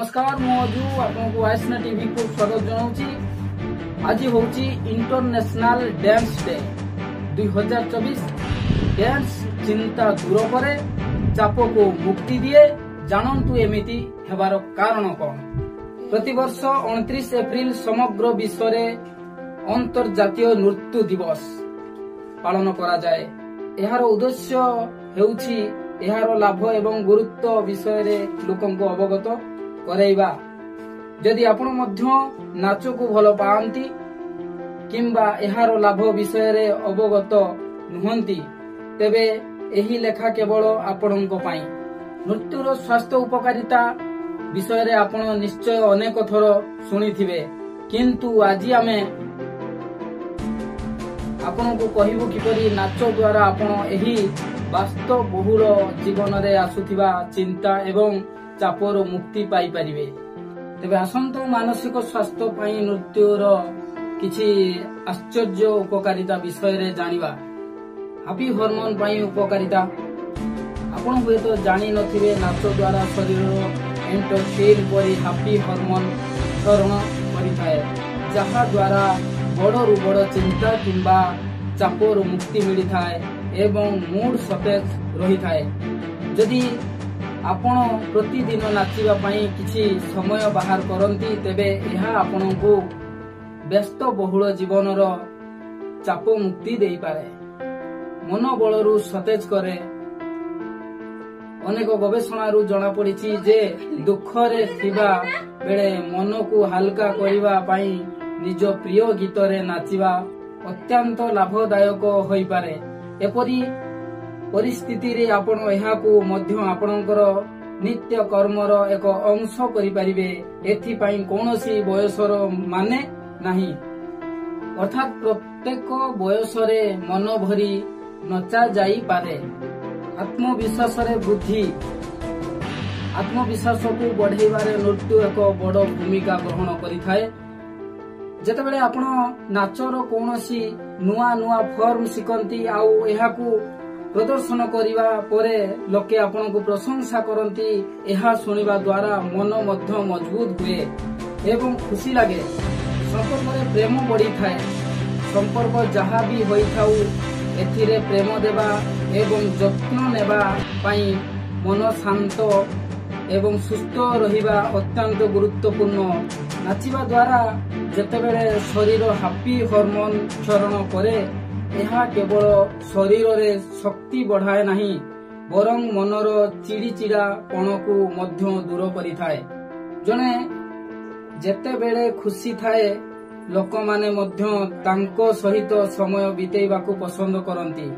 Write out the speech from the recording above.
नमस्कार मु अजु आपको वाइसना टीवी को स्वागत जनाऊँगी। आज हूँ इंटरनेशनल डांस डे 2024। डांस चिंता दूर करे, चाप को मुक्ति दिए। जानतु एमिति हेबार कारण कौन। प्रतिवर्ष 29 एप्रिल समग्र विश्व में अंतर्जातीय नृत्य दिवस पालन करा जाए। यार उद्देश्य हेउछि यार लाभ एवं गुरुत्व विषय रे लोकन को अवगत कराइबा। जदि आपण मध्य नाच को भल पाती किंबा यार लाभ विषय रे अवगत नुहंती तेबे एही लेखा केवल आपणक पई। नृत्यर स्वास्थ्य उपकारिता विषय रे आपण निश्चय अनेक थर शुणिथिबे, किंतु आज आमे आपण को कहबो किपरि नाच द्वारा आपण एही वास्तव बहुल जीवन रे आसुथिबा चिंता एवं चापर मुक्ति पाई परिबे। तेबे आसंतो मानसिक स्वास्थ्य पई नृत्यर किछि आश्चर्य उपकारिता विषय रे जानिबा। हैप्पी हार्मोन पई उपकारिता आपण हुए तो जानि नथिबे। नाच द्वारा शरीर एंडोर्फिन परि हैप्पी हार्मोन क्षरण करिथाय, जहा द्वारा बड़रू बड़ चिंता किंबा चापर मुक्ति मिली थाए एवं मूड सतेज रही थाए। जदि आपण प्रतिदिन नाचिबा पई किछि समय बाहर करंती तेबे यह आपण को व्यस्त बहुल जीवनर चाप मुक्ति देई पारे, मन बलरू सतेज करे। अनेक गवेषणारू जना पड़िछि जे दुख रे थिबा बेले मन को हल्का करिबा पई निज प्रिय गीत रे नाचिबा अत्यंत लाभदायक होई पारे। एपरि परिस्थिति रे आपण एहाकू मध्य आपणकर नित्य कर्मर एक अंश करि परिबे। एथि पई कोनोसी बयसर माने नाही, अर्थात प्रत्येक बयस रे मन भरी नचा जाई पारे। आत्मविश्वास रे वृद्धि, आत्मविश्वास को बढ़ाइबारे नृत्य एक बड़ भूमिका ग्रहण करिथाए। जेतेबेले आपण नाचर कोनोसी नुआ नुआ फॉर्म शिखंती आउ एहाकू प्रदर्शन करिबा परे लोके आपण को प्रशंसा करंती, एहा सुनिबा द्वारा मन मध्य मजबूत हुए एवं खुशी लागे। संपर्क में प्रेम बढ़ी थाए। संपर्क जहाँ भी होई थाउ एथिरे प्रेम देबा एवं जत्न नेबा पई मन शांत एवं सुस्थ रहिबा अत्यंत गुरुत्वपूर्ण। नाचिबा द्वारा जेतेबेले शरीर हैप्पी हार्मोन क्षरण करे, यह केवल शरीर रे शक्ति बढ़ाए नहीं बरं मनर चिड़चिड़ापण को मध्य दूर करिथाए। जने जेतेबेले खुशी थाए लोक माने मध्य तांको सहित समय बितेइबाकू पसंद करंती।